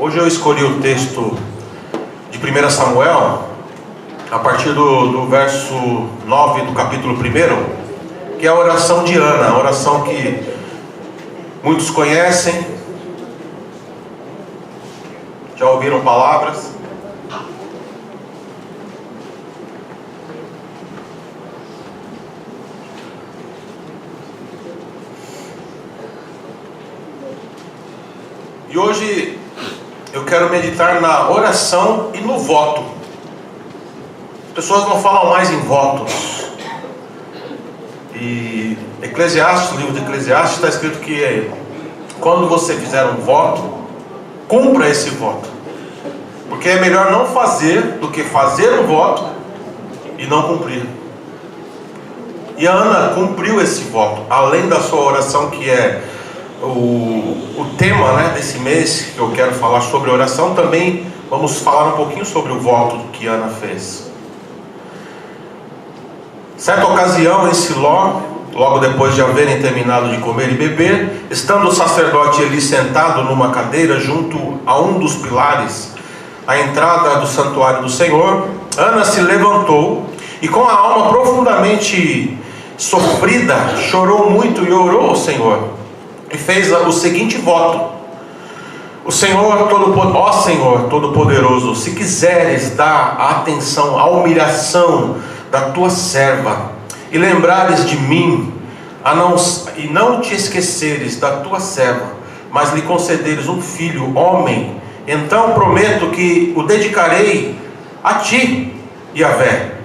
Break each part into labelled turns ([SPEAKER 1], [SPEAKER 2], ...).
[SPEAKER 1] Hoje eu escolhi o texto de 1 Samuel, a partir do verso 9 do capítulo 1, que é a oração de Ana, a oração que muitos conhecem, já ouviram palavras. E hoje eu quero meditar na oração e no voto. As pessoas não falam mais em votos. E Eclesiastes, no livro de Eclesiastes, está escrito que quando você fizer um voto, cumpra esse voto. Porque é melhor não fazer do que fazer um voto e não cumprir. E a Ana cumpriu esse voto, além da sua oração, que é o tema, desse mês, que eu quero falar sobre oração. Também vamos falar um pouquinho sobre o voto que Ana fez. Certa ocasião, em Siló, logo depois de haverem terminado de comer e beber, estando o sacerdote Eli sentado numa cadeira junto a um dos pilares, à entrada do santuário do Senhor, Ana se levantou e, com a alma profundamente sofrida, chorou muito e orou ao Senhor. E fez o seguinte voto: ó Senhor Todo-Poderoso, se quiseres dar atenção à humilhação da tua serva, e lembrares de mim, e não te esqueceres da tua serva, mas lhe concederes um filho, homem, então prometo que o dedicarei a ti, Yahvé,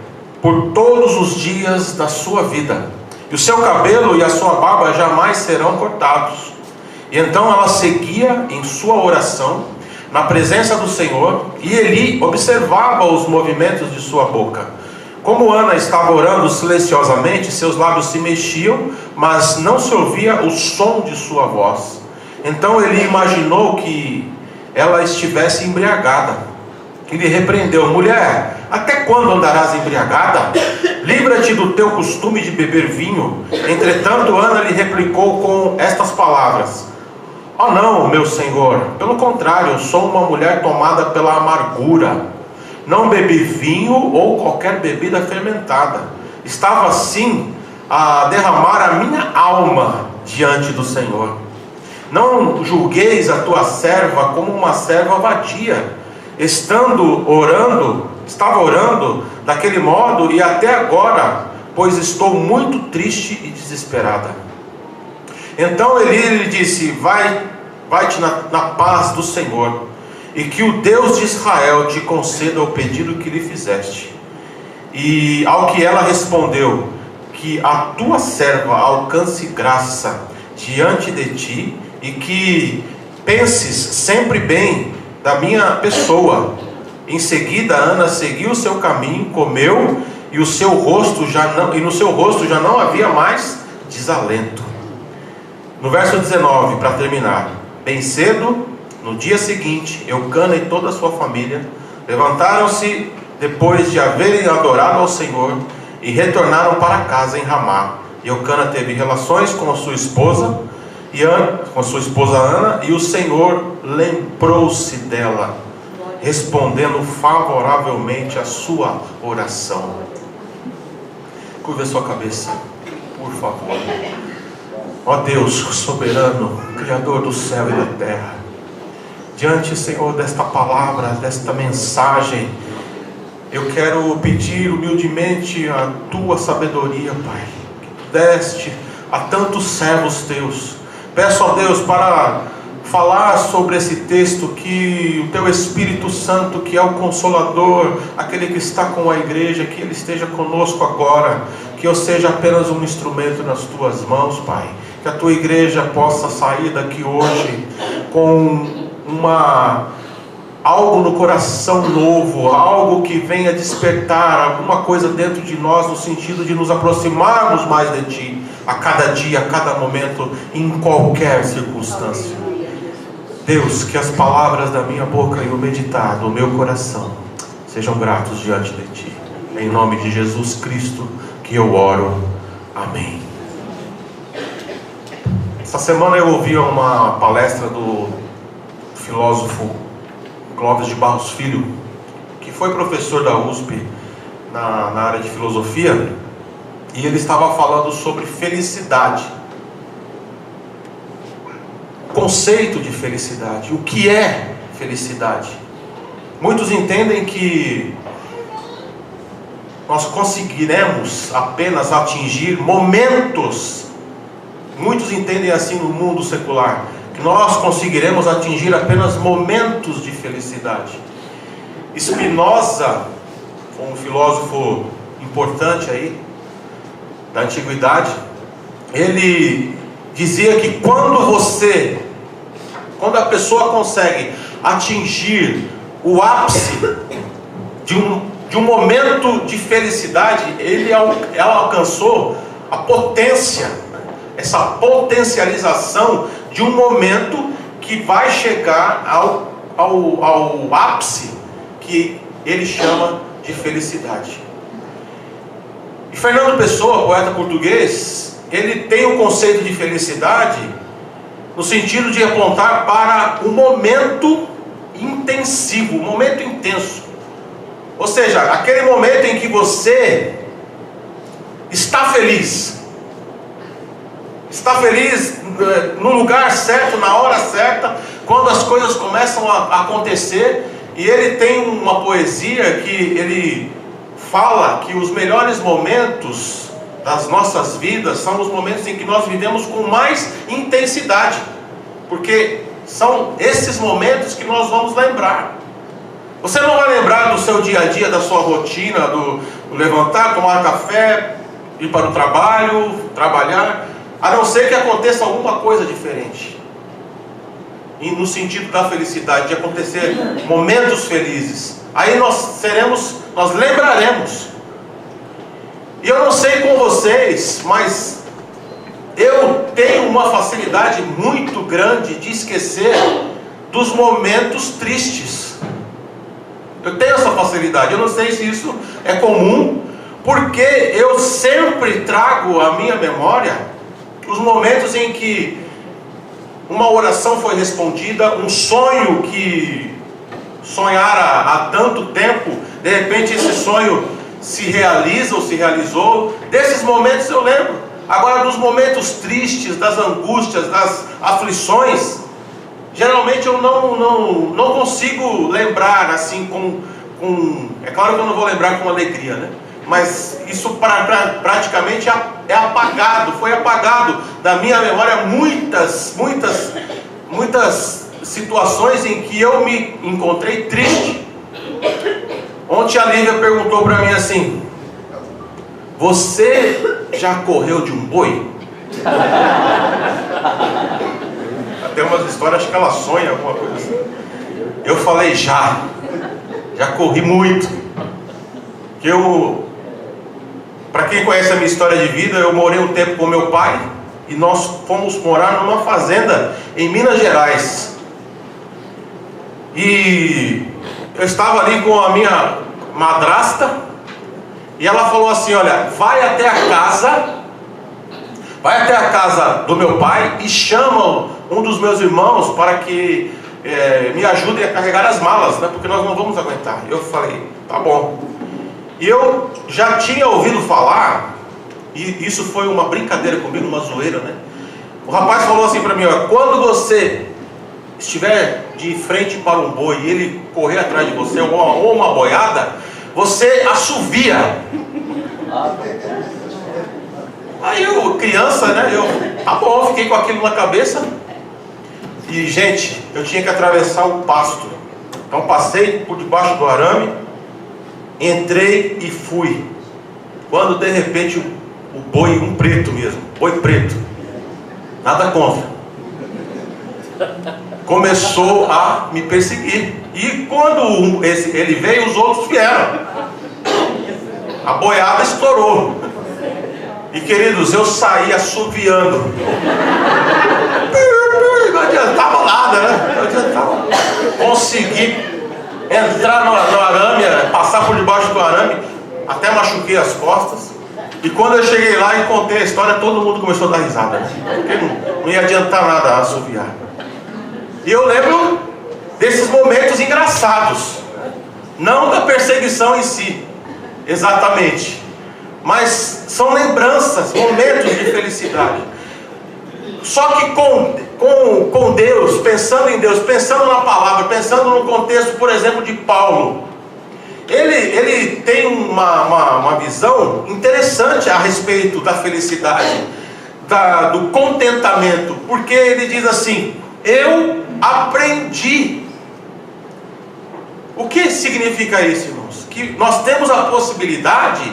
[SPEAKER 1] por todos os dias da sua vida, e o seu cabelo e a sua barba jamais serão cortados. E então ela seguia em sua oração, na presença do Senhor, e Eli observava os movimentos de sua boca. Como Ana estava orando silenciosamente, seus lábios se mexiam, mas não se ouvia o som de sua voz. Então Eli imaginou que ela estivesse embriagada. E lhe repreendeu: mulher, até quando andarás embriagada? Livra-te do teu costume de beber vinho. Entretanto, Ana lhe replicou com estas palavras: ó não, meu senhor, pelo contrário, eu sou uma mulher tomada pela amargura. Não bebi vinho ou qualquer bebida fermentada. Estava assim a derramar a minha alma diante do Senhor. Não julgueis a tua serva como uma serva vadia. Estava orando daquele modo e até agora, pois estou muito triste e desesperada. Então Eli lhe disse: vai-te na paz do Senhor, e que o Deus de Israel te conceda o pedido que lhe fizeste. E ao que ela respondeu: que a tua serva alcance graça diante de ti, e que penses sempre bem da minha pessoa. Em seguida, Ana seguiu o seu caminho, comeu, e no seu rosto já não havia mais desalento. No verso 19, para terminar: bem cedo, no dia seguinte, Eucana e toda a sua família levantaram-se depois de haverem adorado ao Senhor e retornaram para casa em Ramá. Eucana teve relações com a sua esposa Ana, e o Senhor lembrou-se dela, respondendo favoravelmente à sua oração. Curva a sua cabeça, por favor. Ó Deus soberano, Criador do céu e da terra, diante, Senhor, desta palavra, desta mensagem, eu quero pedir humildemente a tua sabedoria, Pai, que tu deste a tantos servos teus. Peço a Deus para falar sobre esse texto, que o teu Espírito Santo, que é o Consolador, aquele que está com a igreja, que ele esteja conosco agora, que eu seja apenas um instrumento nas tuas mãos, Pai. Que a tua igreja possa sair daqui hoje com algo no coração novo, algo que venha despertar alguma coisa dentro de nós, no sentido de nos aproximarmos mais de ti, a cada dia, a cada momento, em qualquer circunstância. Deus, que as palavras da minha boca e o meditar do meu coração sejam gratos diante de ti. Em nome de Jesus Cristo que eu oro. Amém. Essa semana eu ouvi uma palestra do filósofo Clóvis de Barros Filho, que foi professor da USP na área de filosofia, e ele estava falando sobre felicidade. O conceito de felicidade. O que é felicidade? Muitos entendem que nós conseguiremos apenas atingir momentos. Muitos entendem assim no mundo secular, que nós conseguiremos atingir apenas momentos de felicidade. Spinoza, um filósofo importante aí da antiguidade, ele dizia que quando a pessoa consegue atingir o ápice de um momento de felicidade, ela alcançou a potência, essa potencialização de um momento que vai chegar ao ápice que ele chama de felicidade. E Fernando Pessoa, poeta português, ele tem o conceito de felicidade no sentido de apontar para um momento intensivo, um momento intenso. Ou seja, aquele momento em que você está feliz no lugar certo, na hora certa, quando as coisas começam a acontecer. E ele tem uma poesia que ele fala que os melhores momentos das nossas vidas são os momentos em que nós vivemos com mais intensidade, porque são esses momentos que nós vamos lembrar. Você não vai lembrar do seu dia a dia, da sua rotina, do levantar, tomar café, ir para o trabalho, trabalhar, a não ser que aconteça alguma coisa diferente. E no sentido da felicidade, de acontecer momentos felizes, aí nós lembraremos. E eu não sei com vocês, mas eu tenho uma facilidade muito grande de esquecer dos momentos tristes. Eu tenho essa facilidade. Eu não sei se isso é comum, porque eu sempre trago à minha memória os momentos em que uma oração foi respondida, um sonho que sonhara há tanto tempo, de repente esse sonho se realiza ou se realizou. Desses momentos eu lembro. Agora, dos momentos tristes, das angústias, das aflições, geralmente eu não consigo lembrar assim é claro que eu não vou lembrar com alegria, né? Mas isso praticamente é apagado, foi apagado da minha memória muitas situações em que eu me encontrei triste. Ontem a Lívia perguntou para mim assim: você já correu de um boi? Tem umas histórias, acho que ela sonha alguma coisa assim. Eu falei, já corri muito. Para quem conhece a minha história de vida, eu morei um tempo com meu pai e nós fomos morar numa fazenda em Minas Gerais. E eu estava ali com a minha madrasta e ela falou assim: olha, vai até a casa do meu pai e chama um dos meus irmãos para que me ajudem a carregar as malas, né, porque nós não vamos aguentar. Eu falei, tá bom. E eu já tinha ouvido falar, e isso foi uma brincadeira comigo, uma zoeira, né? O rapaz falou assim para mim: ó, quando você estiver de frente para um boi e ele correr atrás de você, ou uma boiada, você assovia. Aí eu, criança, né? Tá bom, fiquei com aquilo na cabeça. E, gente, eu tinha que atravessar o pasto. Então passei por debaixo do arame, entrei e fui. Quando de repente o boi, um preto mesmo, boi preto, nada contra, começou a me perseguir. E quando ele veio, os outros vieram. A boiada estourou. E, queridos, eu saí assoviando. Não adiantava nada, né? Não adiantava. Consegui entrar no arame, passar por debaixo do arame, até machuquei as costas. E quando eu cheguei lá e contei a história, todo mundo começou a dar risada, porque não ia adiantar nada assoviar. E eu lembro desses momentos engraçados. passados, não da perseguição em si, exatamente, mas são lembranças, momentos de felicidade. Só que com Deus, pensando em Deus, pensando na palavra, pensando no contexto, por exemplo, de Paulo, ele tem uma visão interessante a respeito da felicidade, do contentamento, porque ele diz assim: eu aprendi. O que significa isso, irmãos? Que nós temos a possibilidade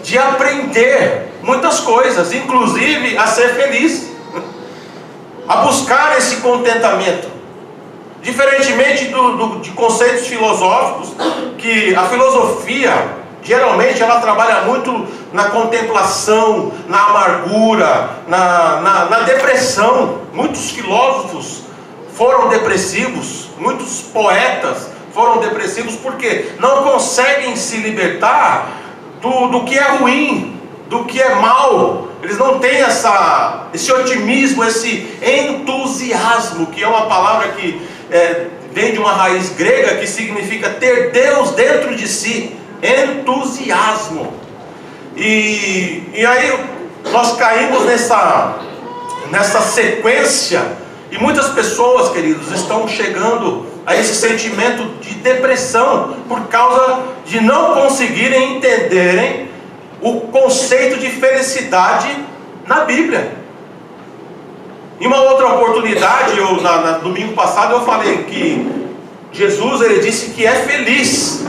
[SPEAKER 1] de aprender muitas coisas, inclusive a ser feliz, a buscar esse contentamento. Diferentemente de conceitos filosóficos, que a filosofia, geralmente, ela trabalha muito na contemplação, na amargura, na depressão. Muitos filósofos foram depressivos, muitos poetas foram depressivos, porque não conseguem se libertar do que é ruim, do que é mal. Eles não têm esse otimismo, esse entusiasmo, que é uma palavra que vem de uma raiz grega que significa ter Deus dentro de si. Entusiasmo. E aí nós caímos nessa sequência, e muitas pessoas, queridos, estão chegando a esse sentimento de depressão por causa de não conseguirem entenderem o conceito de felicidade na Bíblia. Em uma outra oportunidade, no domingo passado, eu falei que Jesus, ele disse que é feliz.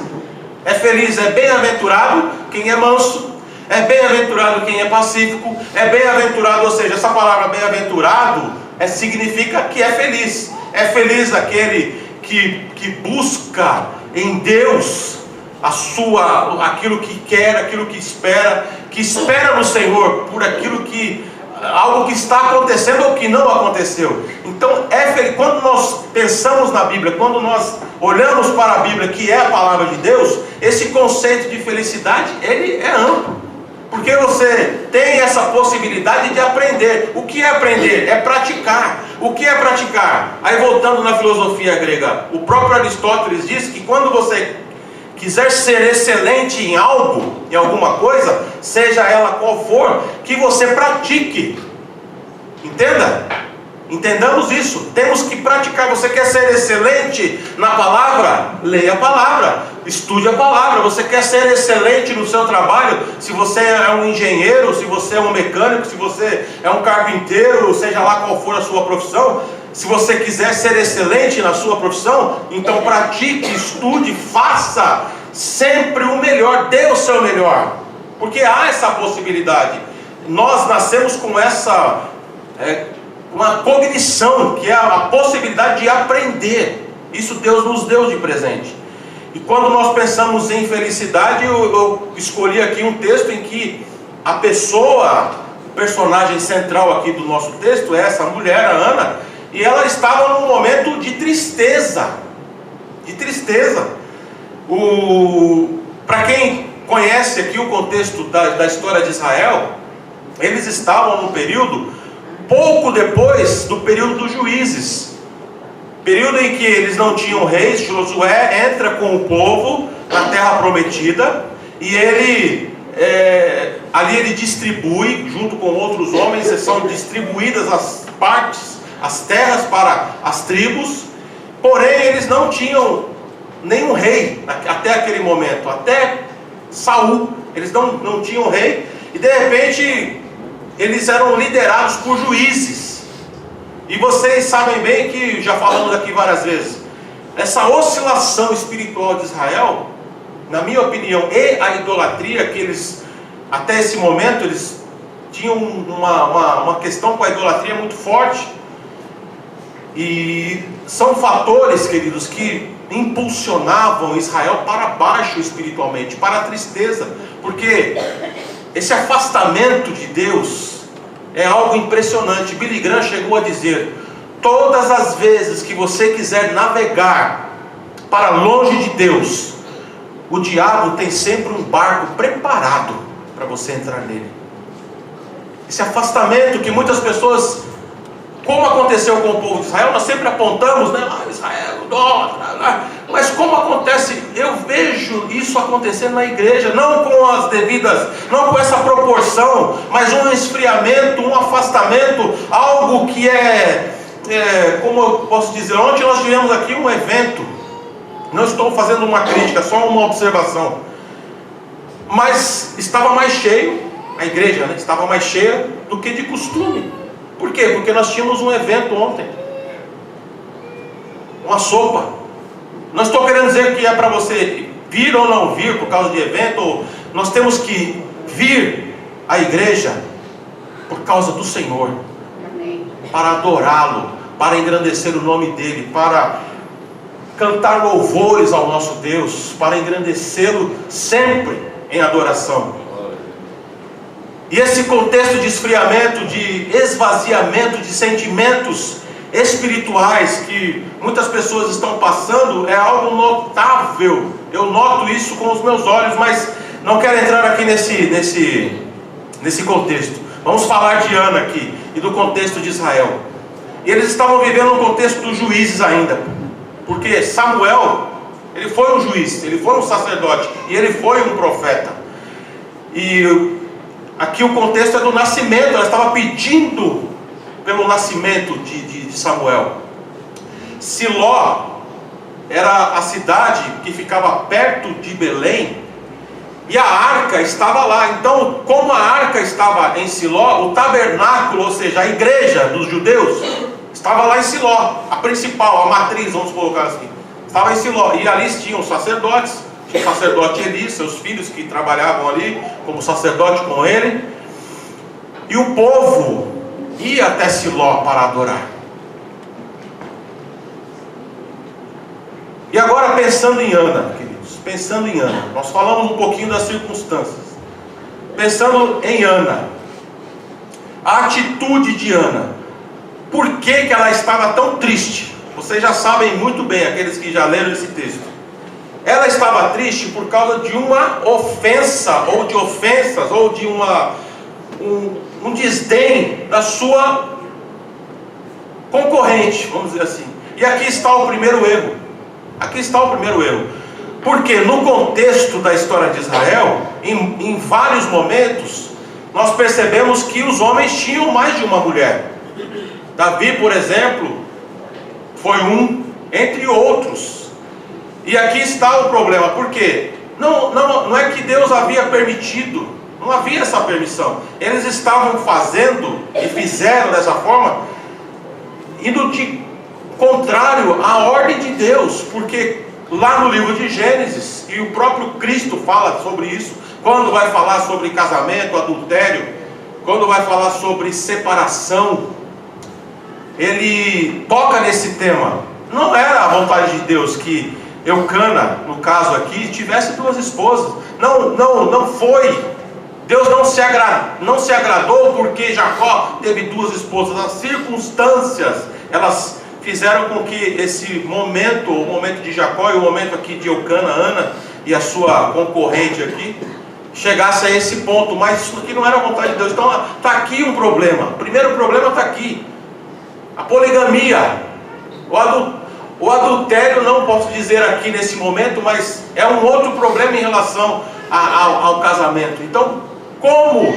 [SPEAKER 1] É feliz, é bem-aventurado quem é manso, é bem-aventurado quem é pacífico, é bem-aventurado, ou seja, essa palavra bem-aventurado significa que é feliz. É feliz aquele que busca em Deus aquilo que quer, aquilo que espera no Senhor por algo que está acontecendo ou que não aconteceu. Então quando nós pensamos na Bíblia, quando nós olhamos para a Bíblia, que é a palavra de Deus, esse conceito de felicidade, ele é amplo, porque você tem essa possibilidade de aprender. O que é aprender? É praticar. O que é praticar? Aí, voltando na filosofia grega, o próprio Aristóteles diz que quando você quiser ser excelente em algo, em alguma coisa, seja ela qual for, que você pratique. Entenda? Entendamos isso. Temos que praticar. Você quer ser excelente na palavra? Leia a palavra, estude a palavra. Você quer ser excelente no seu trabalho? Se você é um engenheiro, se você é um mecânico, se você é um carpinteiro, seja lá qual for a sua profissão, se você quiser ser excelente na sua profissão, então pratique, estude, faça sempre o melhor, dê o seu melhor, porque há essa possibilidade. Nós nascemos com uma cognição, que é a possibilidade de aprender. Isso Deus nos deu de presente. E quando nós pensamos em felicidade, eu escolhi aqui um texto em que a o personagem central aqui do nosso texto é essa mulher, a Ana, e ela estava num momento de tristeza. De tristeza. Para quem conhece aqui o contexto da história de Israel, eles estavam num período pouco depois do período dos juízes, período em que eles não tinham reis. Josué entra com o povo na terra prometida, e ali ele distribui, junto com outros homens, são distribuídas as partes, as terras para as tribos. Porém, eles não tinham nenhum rei até aquele momento, até Saul. Eles não tinham rei, e de repente eles eram liderados por juízes. E vocês sabem bem que, já falamos aqui várias vezes, essa oscilação espiritual de Israel, na minha opinião, e a idolatria, que eles, até esse momento, eles tinham uma questão com a idolatria muito forte. E são fatores, queridos, que impulsionavam Israel para baixo espiritualmente, para a tristeza, porque esse afastamento de Deus é algo impressionante. Billy Graham chegou a dizer: todas as vezes que você quiser navegar para longe de Deus, o diabo tem sempre um barco preparado para você entrar nele. Esse afastamento que muitas pessoas, como aconteceu com o povo de Israel, nós sempre apontamos, né? Israel, mas como vejo isso acontecendo na igreja, não com as devidas, não com essa proporção, mas um esfriamento, um afastamento, algo que como eu posso dizer, ontem nós tivemos aqui um evento, não estou fazendo uma crítica, só uma observação, mas estava mais cheio, a igreja, né, estava mais cheia do que de costume. Por quê? Porque nós tínhamos um evento ontem, uma sopa. Não estou querendo dizer que é para você vir ou não vir por causa de evento. Nós temos que vir à igreja por causa do Senhor, para adorá-lo, para engrandecer o nome dele, para cantar louvores ao nosso Deus, para engrandecê-lo sempre em adoração. E esse contexto de esfriamento, de esvaziamento de sentimentos espirituais que muitas pessoas estão passando é algo notável. Eu noto isso com os meus olhos, mas não quero entrar aqui nesse contexto. Vamos falar de Ana aqui e do contexto de Israel. E eles estavam vivendo um contexto dos juízes ainda, porque Samuel, ele foi um juiz, ele foi um sacerdote e ele foi um profeta. E aqui o contexto é do nascimento. Ela estava pedindo pelo nascimento de Samuel. Siló era a cidade que ficava perto de Belém, e a arca estava lá. Então, como a arca estava em Siló, o tabernáculo, ou seja, a igreja dos judeus, estava lá em Siló, a principal, a matriz, vamos colocar assim, estava em Siló. E ali tinham os sacerdotes, tinha o sacerdote Eli, seus filhos que trabalhavam ali como sacerdote com ele, e o povo ia até Siló para adorar. E agora pensando em Ana, queridos, pensando em Ana, nós falamos um pouquinho das circunstâncias. Pensando em Ana, a atitude de Ana, por que ela estava tão triste? Vocês já sabem muito bem, aqueles que já leram esse texto. Ela estava triste por causa de uma ofensa, ou de ofensas, ou de um desdém da sua concorrente, vamos dizer assim. E aqui está o primeiro erro. Aqui está o primeiro erro. Porque no contexto da história de Israel, em vários momentos, nós percebemos que os homens tinham mais de uma mulher. Davi, por exemplo, foi um entre outros. E aqui está o problema. Por quê? Não é que Deus havia permitido, não havia essa permissão. Eles estavam fazendo e fizeram dessa forma, indo de contrário à ordem de Deus, porque lá no livro de Gênesis, e o próprio Cristo fala sobre isso, quando vai falar sobre casamento, adultério, quando vai falar sobre separação, ele toca nesse tema. Não era a vontade de Deus que Eucana, no caso aqui, tivesse duas esposas. Não foi. Deus não se agradou porque Jacó teve duas esposas. As circunstâncias, elas fizeram com que esse momento, o momento de Jacó e o momento aqui de Eucana, Ana e a sua concorrente aqui, chegasse a esse ponto. Mas isso aqui não era a vontade de Deus. Então está aqui um problema. O primeiro problema está aqui: a poligamia, o adultério. Não posso dizer aqui nesse momento, mas é um outro problema em relação ao casamento. Então, como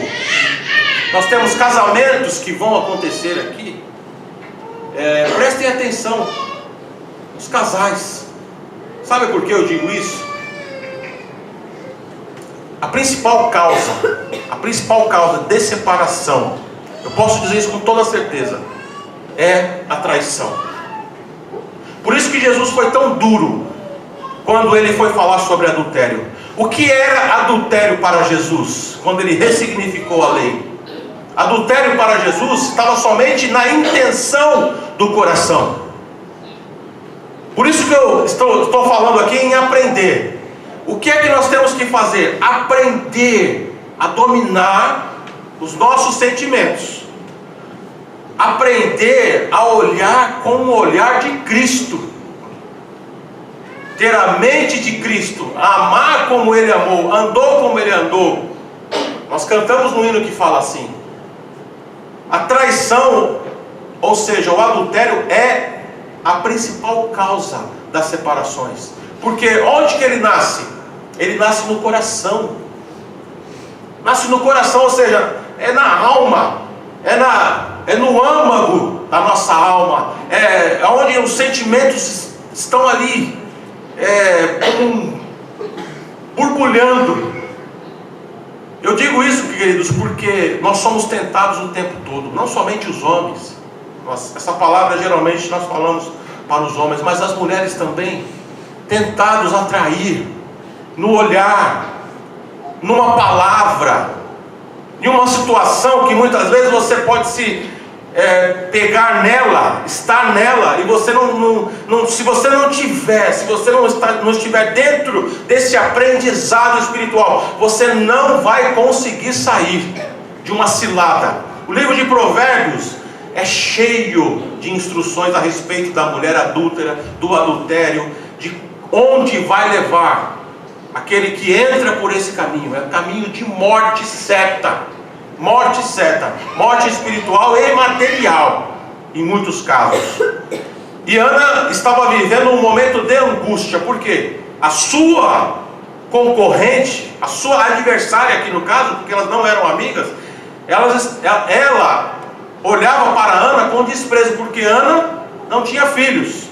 [SPEAKER 1] nós temos casamentos que vão acontecer aqui, prestem atenção, os casais. Sabe por que eu digo isso? A principal causa de separação, eu posso dizer isso com toda certeza, é a traição. Por isso que Jesus foi tão duro quando ele foi falar sobre adultério. O que era adultério para Jesus, quando ele ressignificou a lei? Adultério para Jesus estava somente na intenção do coração. Por isso que eu estou falando aqui em aprender. O que é que nós temos que fazer? Aprender a dominar os nossos sentimentos. Aprender a olhar com o olhar de Cristo. Ter a mente de Cristo. Amar como Ele amou. Andou como Ele andou. Nós cantamos no hino que fala assim: a traição, ou seja, o adultério, é a principal causa das separações. Porque onde que ele nasce? ele nasce no coração. Nasce no coração, ou seja, é na alma, é no âmago da nossa alma, é onde os sentimentos estão ali, borbulhando. Eu digo isso, queridos, porque nós somos tentados o tempo todo, não somente os homens. Essa palavra geralmente nós falamos para os homens, mas as mulheres também, tentados a trair, no olhar, numa palavra, em uma situação que muitas vezes você pode se pegar nela, estar nela, e você se você não estiver dentro desse aprendizado espiritual, você não vai conseguir sair de uma cilada. O livro de Provérbios é cheio de instruções a respeito da mulher adúltera, do adultério, de onde vai levar aquele que entra por esse caminho. É o caminho de morte certa. Morte certa, morte espiritual e material, em muitos casos. E Ana estava vivendo um momento de angústia, porque a sua concorrente, a sua adversária aqui no caso, porque elas não eram amigas, ela olhava para Ana com desprezo, porque Ana não tinha filhos,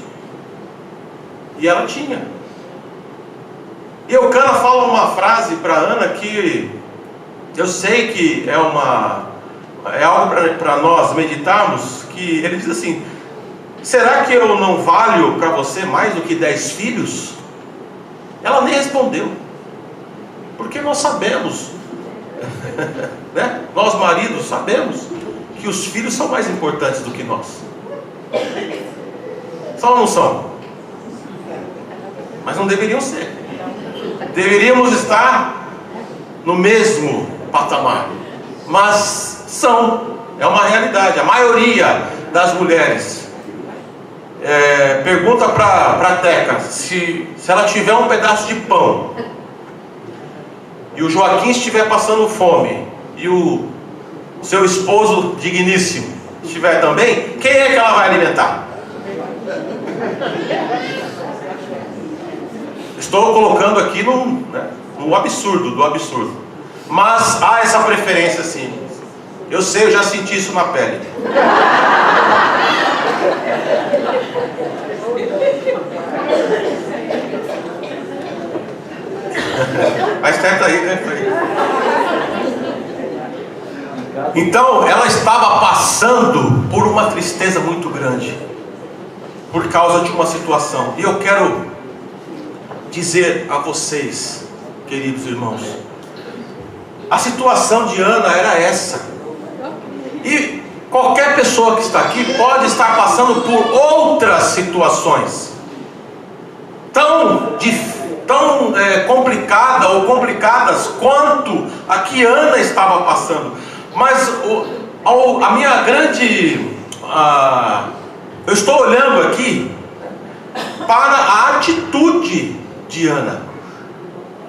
[SPEAKER 1] e ela tinha. E Eucana fala uma frase para Ana que eu sei que é algo para nós meditarmos, que ele diz assim: será que eu não valho para você mais do que 10 filhos? Ela nem respondeu, porque nós sabemos, né? Nós maridos sabemos que os filhos são mais importantes do que nós. São ou não são? Mas não deveriam ser. Deveríamos estar no mesmo patamar, mas é uma realidade. A maioria das mulheres pergunta para a Teca se ela tiver um pedaço de pão e o Joaquim estiver passando fome e o seu esposo digníssimo estiver também, quem é que ela vai alimentar? Estou colocando aqui no absurdo do absurdo. Mas há essa preferência sim. Eu sei, eu já senti isso na pele. Mas certo aí, né? Então, ela estava passando por uma tristeza muito grande, por causa de uma situação. E eu quero dizer a vocês, queridos irmãos, a situação de Ana era essa. E qualquer pessoa que está aqui pode estar passando por outras situações tão complicada ou complicadas quanto a que Ana estava passando. Mas a minha grande eu estou olhando aqui para a atitude de Ana.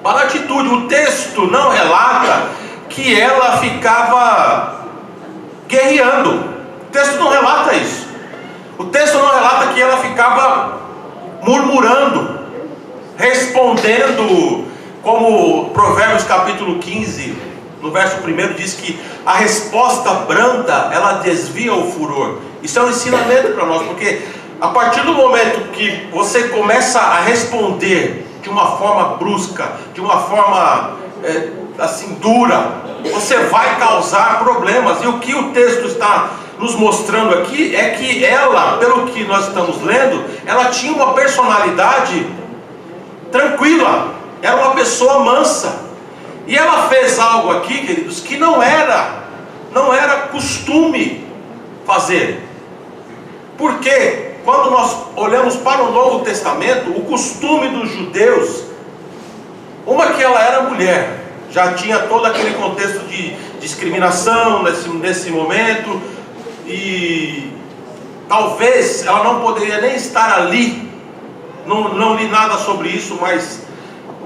[SPEAKER 1] Para a atitude, o texto não relata que ela ficava guerreando. O texto não relata isso. O texto não relata que ela ficava murmurando, respondendo, como Provérbios capítulo 15, no verso 1 diz que a resposta branda, ela desvia o furor. Isso é um ensinamento para nós, porque a partir do momento que você começa a responder de uma forma brusca, de uma forma assim dura, você vai causar problemas. E o que o texto está nos mostrando aqui é que ela, pelo que nós estamos lendo, ela tinha uma personalidade tranquila, era uma pessoa mansa. E ela fez algo aqui, queridos, que não era costume fazer. Porque quando nós olhamos para o Novo Testamento, o costume dos judeus, que ela era mulher, já tinha todo aquele contexto de discriminação nesse momento, e talvez ela não poderia nem estar ali. Não li nada sobre isso, mas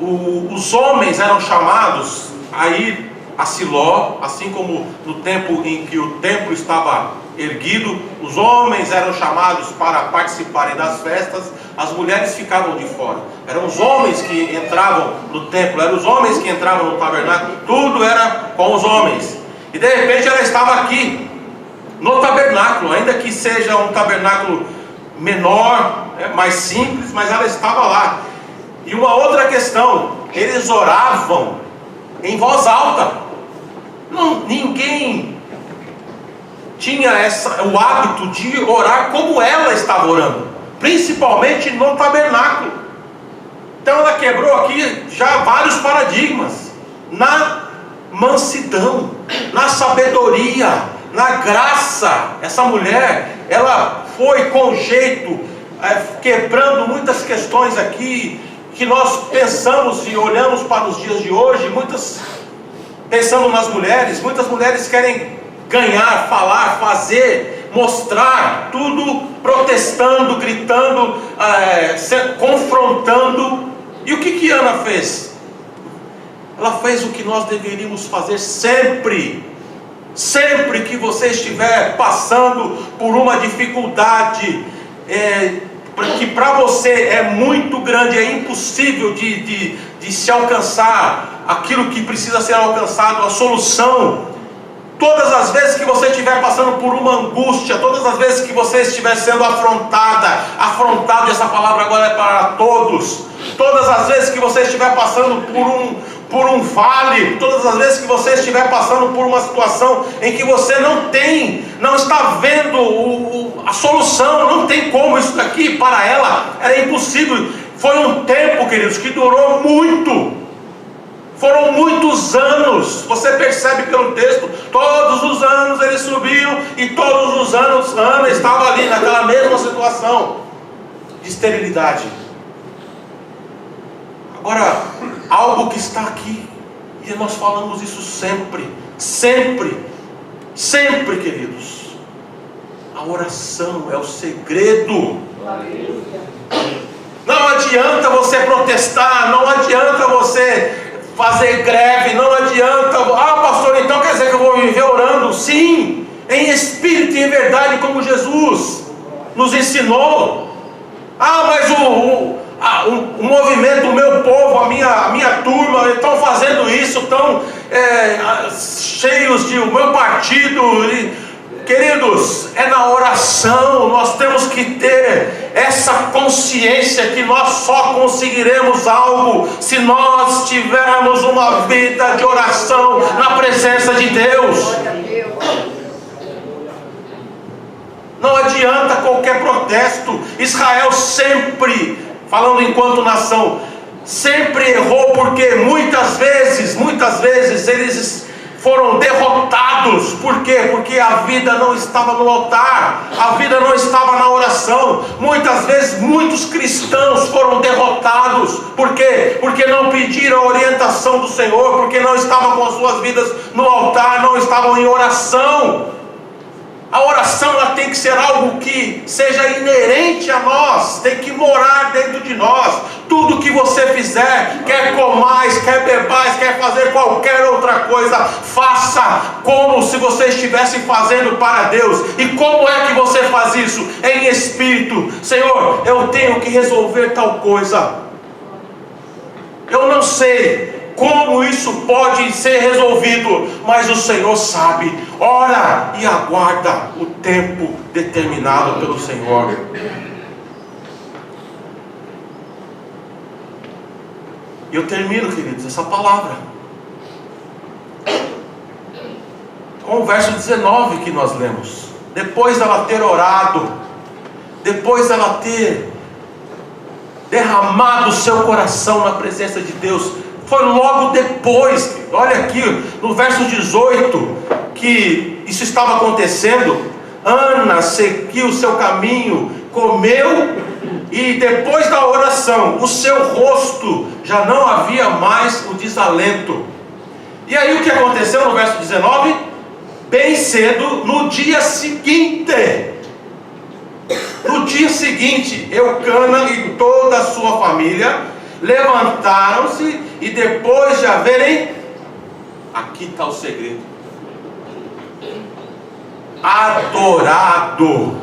[SPEAKER 1] os homens eram chamados a ir a Siló, assim como no tempo em que o templo estava erguido, os homens eram chamados para participarem das festas, as mulheres ficavam de fora. Eram os homens que entravam no templo, eram os homens que entravam no tabernáculo, tudo era com os homens. E de repente ela estava aqui, no tabernáculo, ainda que seja um tabernáculo menor, mais simples, mas ela estava lá. E uma outra questão, eles oravam em voz alta. Ninguém tinha o hábito de orar como ela estava orando, principalmente no tabernáculo. Então ela quebrou aqui já vários paradigmas, na mansidão, na sabedoria, na graça. Essa mulher, ela foi com jeito, quebrando muitas questões aqui, que nós pensamos e olhamos para os dias de hoje, pensando nas mulheres, muitas mulheres querem ganhar, falar, fazer, mostrar, tudo protestando, gritando, confrontando. E o que Ana fez? Ela fez o que nós deveríamos fazer sempre. Sempre que você estiver passando por uma dificuldade, que para você é muito grande, é impossível de se alcançar aquilo que precisa ser alcançado, a solução. Todas as vezes que você estiver passando por uma angústia, todas as vezes que você estiver sendo afrontado, essa palavra agora é para todos. Todas as vezes que você estiver passando por um vale, todas as vezes que você estiver passando por uma situação em que você não está vendo a solução, não tem como, isso daqui para ela era impossível. Foi um tempo, queridos, que durou muito. Foram muitos anos. Você percebe pelo texto, todos os anos eles subiam, e todos os anos Ana estava ali naquela mesma situação de esterilidade. Agora, algo que está aqui, e nós falamos isso sempre, queridos, a oração é o segredo. Não adianta você protestar, não adianta você fazer greve, não adianta, pastor, então quer dizer que eu vou viver orando? Sim, em espírito e em verdade, como Jesus nos ensinou. Mas o movimento, o meu povo, a minha turma, estão fazendo isso, estão cheios de o meu partido. Queridos, é na oração. Nós temos que ter essa consciência que nós só conseguiremos algo se nós tivermos uma vida de oração na presença de Deus. Não adianta qualquer protesto. Israel sempre, falando enquanto nação, sempre errou, porque muitas vezes eles foram derrotados. Por quê? Porque a vida não estava no altar, a vida não estava na oração. Muitas vezes muitos cristãos foram derrotados. Por quê? Porque não pediram a orientação do Senhor, porque não estavam com as suas vidas no altar, não estavam em oração. A oração, ela tem que ser algo que seja inerente a nós, tem que morar dentro de nós. Tudo que você fizer, quer comais, quer bebais, quer fazer qualquer outra coisa, faça como se você estivesse fazendo para Deus. E como é que você faz isso? Em espírito. Senhor, eu tenho que resolver tal coisa, eu não sei como isso pode ser resolvido, mas o Senhor sabe. Ora e aguarda o tempo determinado pelo Senhor. E eu termino, queridos, essa palavra com o verso 19 que nós lemos. Depois dela ter orado, depois dela ter derramado o seu coração na presença de Deus, foi logo depois, olha aqui no verso 18, que isso estava acontecendo. Ana seguiu o seu caminho, comeu, e depois da oração, o seu rosto já não havia mais o desalento. E aí o que aconteceu no verso 19? Bem cedo, no dia seguinte, Eucana e toda a sua família levantaram-se, e depois de haverem, aqui está o segredo, adorado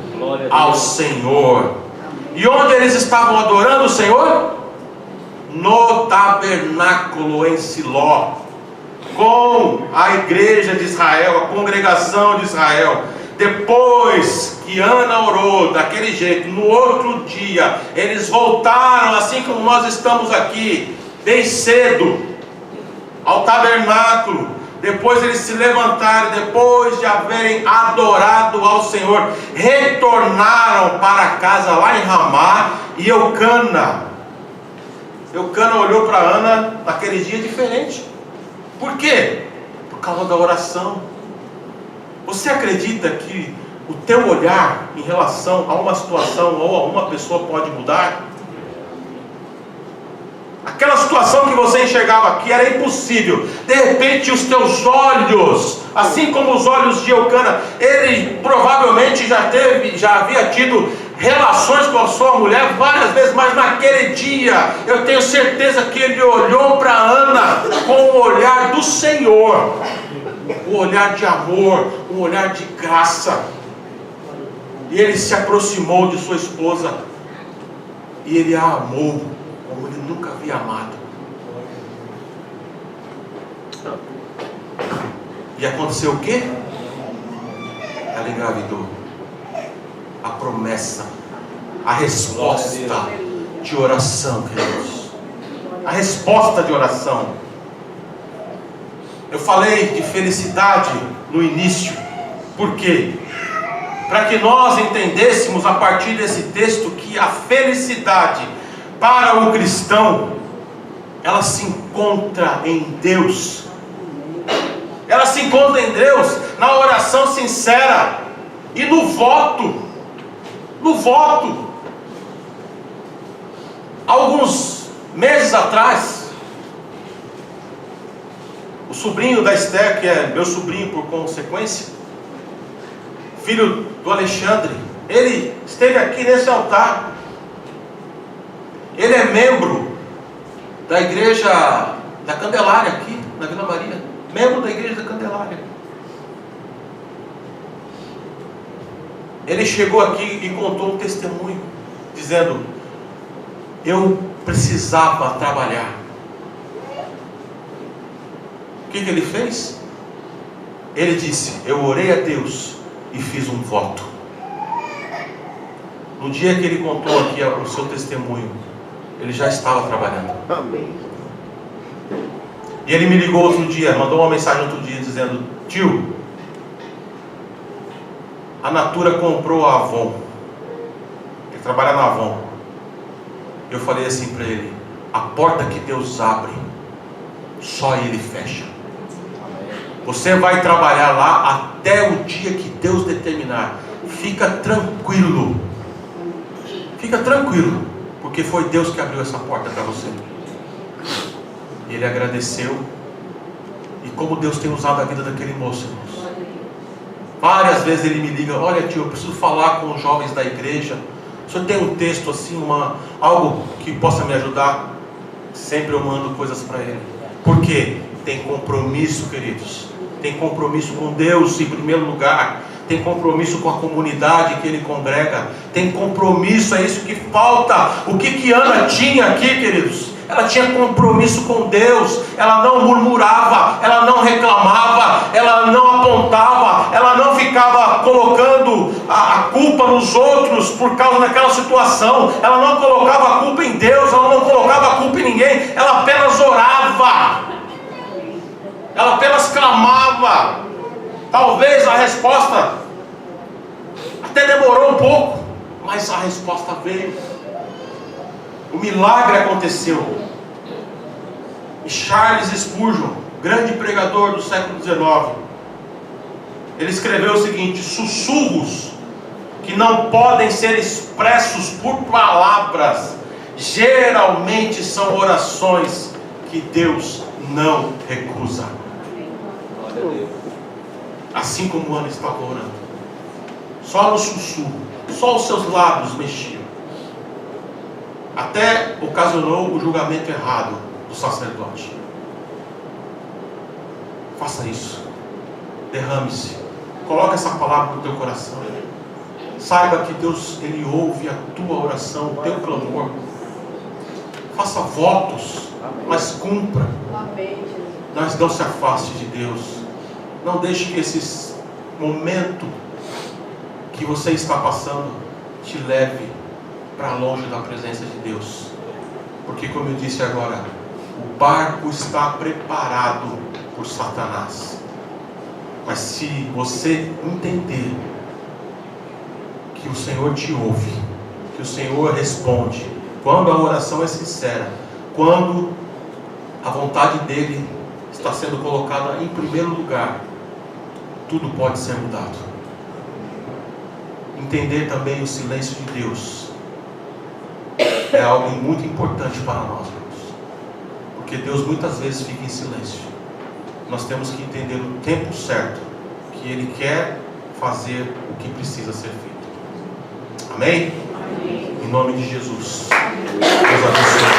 [SPEAKER 1] ao Senhor, E onde eles estavam adorando o Senhor? No tabernáculo em Siló, com a igreja de Israel, a congregação de Israel. Depois que Ana orou daquele jeito, no outro dia eles voltaram, assim como nós estamos aqui, bem cedo, ao tabernáculo. Depois eles se levantaram, depois de haverem adorado ao Senhor, retornaram para casa lá em Ramá. E Eucana olhou para Ana naquele dia diferente. Por quê? Por causa da oração. Você acredita que o teu olhar em relação a uma situação ou a uma pessoa pode mudar? Aquela situação que você enxergava aqui era impossível. De repente os teus olhos, assim como os olhos de Eucana, ele provavelmente já havia tido relações com a sua mulher várias vezes, mas naquele dia eu tenho certeza que ele olhou para Ana com o olhar do Senhor, um olhar de amor, um olhar de graça. E ele se aproximou de sua esposa e ele a amou como ele nunca havia amado. E aconteceu o quê? Ela engravidou. A promessa, a resposta de oração, queridos. A resposta de oração. Eu falei de felicidade no início. Por quê? Para que nós entendêssemos a partir desse texto que a felicidade para o cristão, ela se encontra em Deus. Ela se encontra em Deus na oração sincera e no voto. No voto. Alguns meses atrás, o sobrinho da Esther, que é meu sobrinho por consequência, filho do Alexandre, ele esteve aqui nesse altar. Ele é membro da igreja da Candelária aqui na Vila Maria, membro da igreja da Candelária. Ele chegou aqui e contou um testemunho, dizendo: eu precisava trabalhar. O que ele fez? Ele disse: eu orei a Deus e fiz um voto. No dia que ele contou aqui o seu testemunho, ele já estava trabalhando. Amém. E ele me ligou outro dia, mandou uma mensagem outro dia dizendo: tio, a Natura comprou a Avon. Ele trabalha na Avon. Eu falei assim para ele: a porta que Deus abre, só Ele fecha. Você vai trabalhar lá até o dia que Deus determinar. Fica tranquilo. Fica tranquilo, porque foi Deus que abriu essa porta para você. Ele agradeceu. E como Deus tem usado a vida daquele moço, irmãos. Várias vezes ele me liga: olha tio, eu preciso falar com os jovens da igreja. O senhor tem um texto assim, algo que possa me ajudar? Sempre eu mando coisas para ele. Por quê? Tem compromisso, queridos. Tem compromisso com Deus em primeiro lugar. Tem compromisso com a comunidade que ele congrega. Tem compromisso, é isso que falta. O que Ana tinha aqui, queridos? Ela tinha compromisso com Deus. Ela não murmurava, ela não reclamava, ela não apontava, ela não ficava colocando a culpa nos outros por causa daquela situação. Ela não colocava a culpa em Deus, ela não colocava a culpa em ninguém. Ela apenas orava, ela apenas clamava. Talvez a resposta até demorou um pouco, mas a resposta veio. O milagre aconteceu. E Charles Spurgeon, grande pregador do século XIX, ele escreveu o seguinte: sussurros que não podem ser expressos por palavras geralmente são orações que Deus não recusa. Assim como Ana estava orando, só no sussurro, só os seus lábios mexiam, até ocasionou o julgamento errado do sacerdote. Faça isso. Derrame-se. Coloque essa palavra no teu coração. Saiba que Deus, Ele ouve a tua oração, o teu clamor. Faça votos, mas cumpra. Mas não se afaste de Deus. Não deixe que esse momento que você está passando te leve para longe da presença de Deus. Porque, como eu disse agora, o barco está preparado por Satanás. Mas se você entender que o Senhor te ouve, que o Senhor responde, quando a oração é sincera, quando a vontade dEle está sendo colocada em primeiro lugar, tudo pode ser mudado. Entender também o silêncio de Deus é algo muito importante para nós, irmãos. Porque Deus muitas vezes fica em silêncio. Nós temos que entender o tempo certo que Ele quer fazer o que precisa ser feito. Amém? Amém. Em nome de Jesus. Deus abençoe.